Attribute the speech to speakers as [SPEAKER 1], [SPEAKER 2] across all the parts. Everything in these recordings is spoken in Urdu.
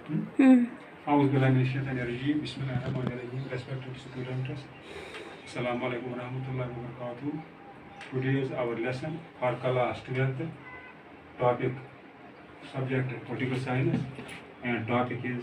[SPEAKER 1] Bismillahirrahmanirrahim. Respected students, Assalamu alaikum warahmatullahi wabarakatuh. Today is our lesson for class 12th. Topic subject political science and topic is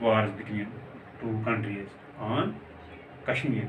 [SPEAKER 1] wars between two countries on Kashmir.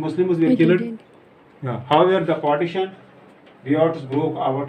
[SPEAKER 1] Muslims were killed, however the partition riots broke out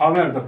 [SPEAKER 1] however the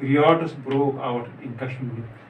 [SPEAKER 1] riots broke out in Kashmir.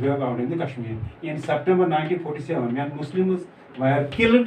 [SPEAKER 1] Broke out in the Kashmir. In September 1947, when Muslims were killed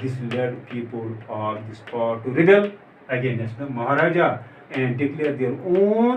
[SPEAKER 1] This led people of this part to rebel against the Maharaja and declare their own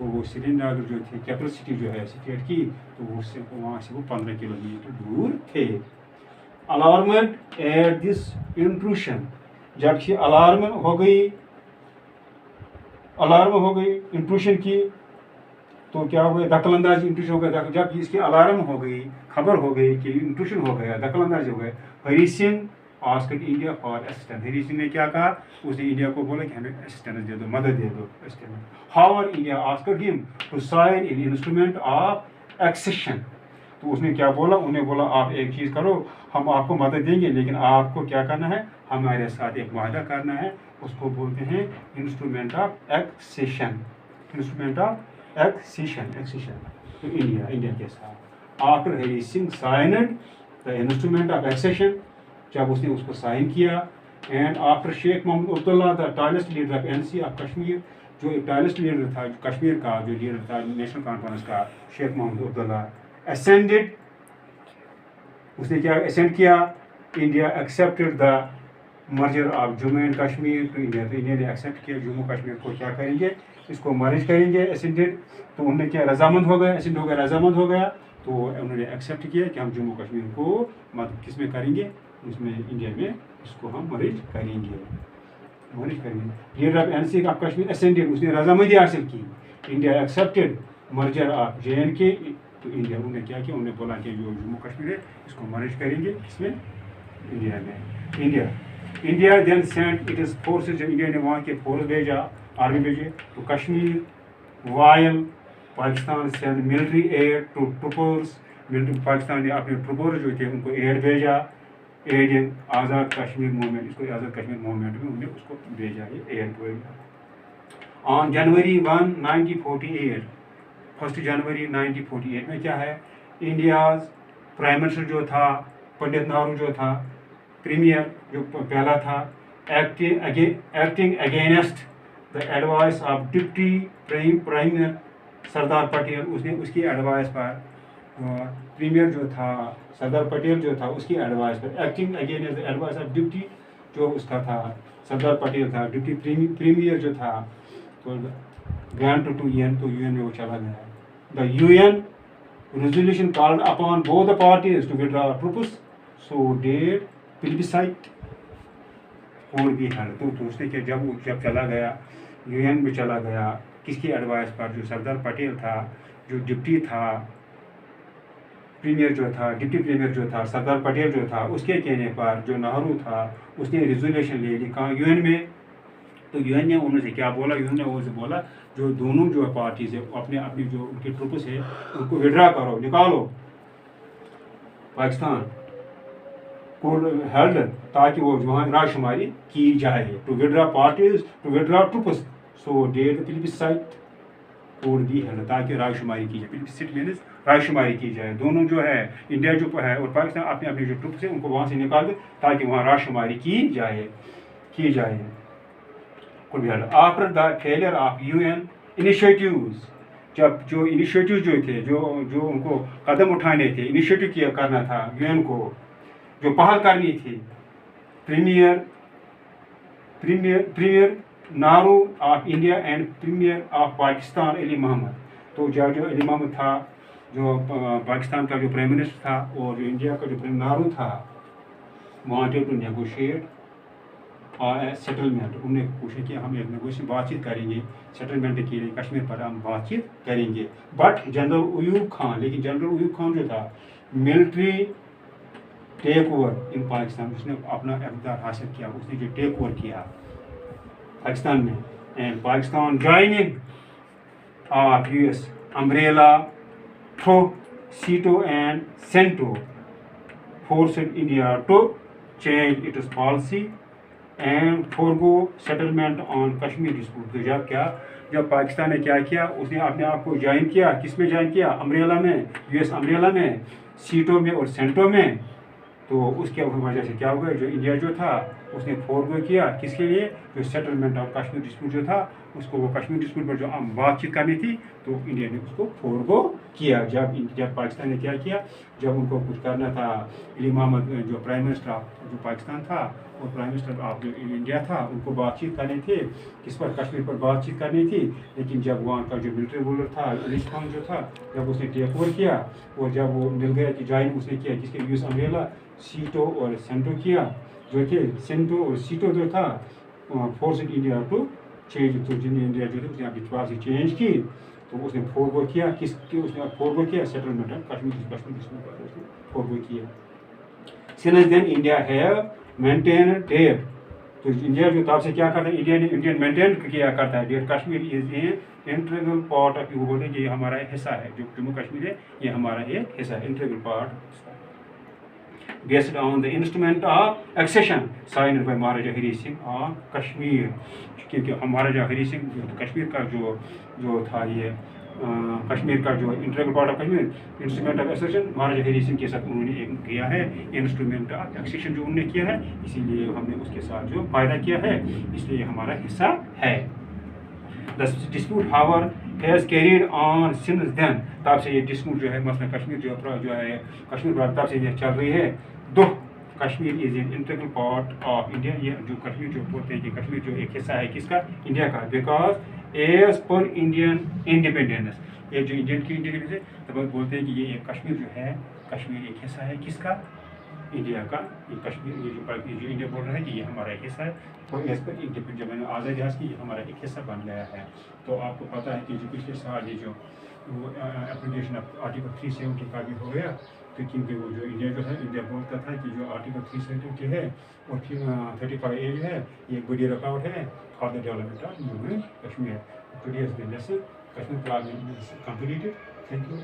[SPEAKER 1] تو وہ سری نگر جو تھی کیپٹل سٹی جو ہے اسٹیٹ کی، تو وہ وہاں سے وہ 15 کلومیٹر دور تھے. الارمنٹ ایٹ دس انٹروشن، جب کہ الارم ہو گئی انٹروشن کی، تو کیا ہو گیا؟ دخل اندازی انٹروشن ہو گیا. جب اس کی الارم ہو گئی، خبر ہو گئی کہ انٹروشن ہو گیا، دخل اندازی ہو گئے، Hari Singh asked India for assistance. Hari Singh نے کیا کہا؟ اس نے انڈیا کو بولا کہ ہمیں اسسٹنس دے دو، مدد دے دو. How India asked him to sign an instrument of accession. تو اس نے کیا بولا؟ انہوں نے بولا آپ ایک چیز کرو، ہم آپ کو مدد دیں گے لیکن آپ کو کیا کرنا ہے؟ ہمارے ساتھ ایک معاہدہ کرنا ہے. اس کو بولتے ہیں instrument of accession. Instrument of accession. تو انڈیا کے ساتھ after Hari Singh signed the instrument of accession, جب اس نے اس کو سائن کیا، and after Sheikh Mohammad Abdullah the tallest leader of NC of Kashmir, جو ایک ٹالسٹ لیڈر تھا کشمیر کا، جو لیڈر تھا نیشنل کانفرنس کا، شیخ محمد عبداللہ ascended، اس نے کیا اسینڈ کیا؟ India accepted the merger of Jammu and Kashmir to India. تو انڈیا نے ایکسیپٹ کیا جموں کشمیر کو کیا کریں گے؟ اس کو مرج کریں گے. اسینڈڈ، تو انہوں نے کیا رضامند ہو گیا، اسینڈ ہو گیا، رضامند ہو گیا. تو انہوں نے ایکسیپٹ کیا کہ ہم جموں کشمیر کو کس میں کریں گے؟ اس میں انڈیا میں اس کو ہم مرج کریں گے. Leader of NC of Kashmir ascended, اس نے رضامندی حاصل کی. India accepted merger of JNK تو انڈیا، انہوں نے کیا کیا؟ انہوں نے بولا کہ جو جموں کشمیر ہے اس کو مرج کریں گے اس میں انڈیا میں. India then sent it as forces, جب انڈیا نے وہاں کے فورس بھیجا، آرمی بھیجے تو Kashmir while Pakistan send military aid to troopers. Pakistan نے اپنے ٹروپر جو تھے ان کو ایڈ بھیجا، aid in Azad Kashmir movement. اس کو آزاد کشمیر موومنٹ میں انہوں نے اس کو بھیجا، یہ ایڈ بھیجا. آن جنوری 1 1948، 1 جنوری 1948 میں کیا ہے؟ انڈیاز پرائم منسٹر جو تھا پنڈت نہرو جو تھا، پریمیئر جو پہلا تھا، acting against the advice of deputy premier Sardar Patel. اس نے اس کی ایڈوائس پر، پریمیئر جو تھا سردار پٹیل جو تھا اس کی advice per, acting against the advice of deputy جو اس کا تھا سردار پٹیل تھا، ڈپٹی پریمیئر جو تھا، تو گرانٹ ٹو UN، تو UN میں وہ چلا گیا. The UN resolution called upon both the parties to withdraw troops, so did plebiscite would be held. تو اس نے کہ جب چلا گیا UN میں چلا گیا، کس کی ایڈوائس پر؟ جو سردار پٹیل تھا، جو ڈپٹی تھا پریمیئر جو تھا، ڈپٹی پریمیئر جو تھا سردار پٹیل جو تھا، اس کے کہنے پر جو نہرو تھا اس نے ریزولیشن لے لی کہاں؟ UN میں. تو UN نے انہوں سے کیا بولا؟ UN نے وہ سے بولا جو دونوں جو پارٹیز ہے اپنی جو ان کے ٹروپس ہے ان کو وڈرا کرو، نکالو پاکستان کو ہیلڈ، تاکہ وہ وہاں رائے شماری کی جائے. To withdraw parties to withdraw troops, so that plebiscite could be held, تاکہ رائے شماری کی جائے. پلبسائٹ مینس رائے شماری کی جائے. دونوں جو ہے انڈیا جو ہے اور پاکستان اپنے جو ٹروپس ہیں ان کو وہاں سے نکال دے تاکہ وہاں رائے شماری کی جائے. After the failure of UN initiatives, جب جو انیشیٹیو جو تھے جو ان کو قدم اٹھانے تھے، انیشیٹو کیا کرنا تھا UN کو، جو پہل کرنی تھی، premier Nehru of India and premier of Pakistan Ali Mohammad. تو جو علی محمد تھا جو پاکستان کا جو پرائم منسٹر تھا، اور جو انڈیا کا جو نہرو تھا، وانٹیڈ ٹو نیگوشیٹ سیٹلمنٹ. انہوں نے کوشش کی ہم ایک نیگوشیشن بات چیت کریں گے، سیٹلمنٹ کے لیے کشمیر پر ہم بات چیت کریں گے. بٹ جنرل ایوب خان، لیکن جنرل ایوب خان جو تھا military take over in Pakistan, اس نے اپنا اقتدار حاصل کیا، اس نے جو ٹیک اوور کیا پاکستان میں. And Pakistan joining of US umbrella through SEATO and CENTO forced India to change its policy and forgo settlement on Kashmir dispute. تو جب پاکستان نے کیا کیا، اس نے اپنے آپ کو جوائن کیا، کس میں جوائن کیا؟ امبریلا میں، US امبریلا میں، سیٹوں میں اور سینٹو میں. تو اس کی وجہ سے کیا ہو گیا؟ جو انڈیا جو تھا اس نے فورگو کیا کس کے لیے؟ جو سیٹلمنٹ آف کشمیر ڈسپیوٹ جو تھا اس کو وہ کشمیر ڈسپیوٹ پر جو بات چیت کرنی تھی تو انڈیا نے اس کو فورگو کیا. جب پاکستان نے کیا کیا، جب ان کو کچھ کرنا تھا، علی محمد جو پرائم منسٹر آف جو پاکستان تھا اور پرائم منسٹر آف جو انڈیا تھا، ان کو بات چیت کرنی تھی کس پر؟ کشمیر پر بات چیت کرنی تھی. لیکن جب وہاں کا جو ملٹری رولر تھا علی خان جو تھا، جب اس نے ٹیک اوور کیا اور جب وہ مل گیا کہ جوائن اس نے کیا جس کے یوز امبریلا سیٹو اور سینٹو کیا، جو کہ سینٹو اور سیٹو جو تھا فورس انڈیا ٹو چینج، تو جن انڈیا جو تھی اس نے اپنی پالیسی چینج کی تو اس نے فورگو کیا کس کی؟ اس نے فورگو کیا سیٹلمنٹ آف کشمیر فورگو کیا. Since then India have maintain that. تو انڈیا جو تب سے کیا کرتا ہے؟ انڈیا مینٹین کیا کرتا ہے that. Kashmir is a integral part of, وہ بولتے ہیں کہ یہ ہمارا حصہ ہے، جو جموں کشمیر ہے یہ ہمارا ایک حصہ ہے، integral part. Based on the instrument of accession signed by Maharaja Hari Singh of Kashmir. کیونکہ مہاراجا ہری سنگھ کشمیر کا جو تھا یہ کشمیر کا جو integral part of Kashmir instrument of accession Maharaja Hari Singh کے ساتھ انہوں نے ایک کیا ہے انسٹرومنٹ آف ایکسیشن جو انہوں نے کیا ہے، اسی لیے ہم نے اس کے ساتھ جو فائدہ کیا ہے اس لیے ہمارا حصہ ہے. The dispute however has carried on since then. تب سے یہ ڈسپیوٹ جو ہے مثلا کشمیر جو ہے کشمیر پر تب سے یہ چل رہی ہے. دو Kashmir is an integral part of India. یہ جو کشمیر جو بولتے ہیں کہ کشمیر جو ایک حصہ ہے کس کا؟ انڈیا کا. Because as per Indian independence, یہ جو انڈین کی انڈیپینڈنس ہے تب بولتے ہیں کہ یہ ایک کشمیر جو ہے کشمیر ایک حصہ ہے کس کا؟ انڈیا کا. یہ کشمیر یہ جو انڈیا بول رہا ہے کہ یہ ہمارا ایک حصہ ہے اور ایز پر انڈیپینڈنس جب میں نے آزادی حاصل کی یہ ہمارا ایک حصہ بن گیا ہے. تو آپ کو پتہ ہے کہ جو پچھلے سال یہ جو اپلیکیشن آرٹیکل 370 کا بھی ہو گیا، تو کیونکہ وہ جو انڈیا جو ہے انڈیا بولتا تھا کہ جو آرٹیکل 370 ہے اور 35 اے جو ہے یہ ایک بڑی رکاوٹ ہے for the development of Jammu Kashmir. Today's lesson Kashmir plan completed. Thank you.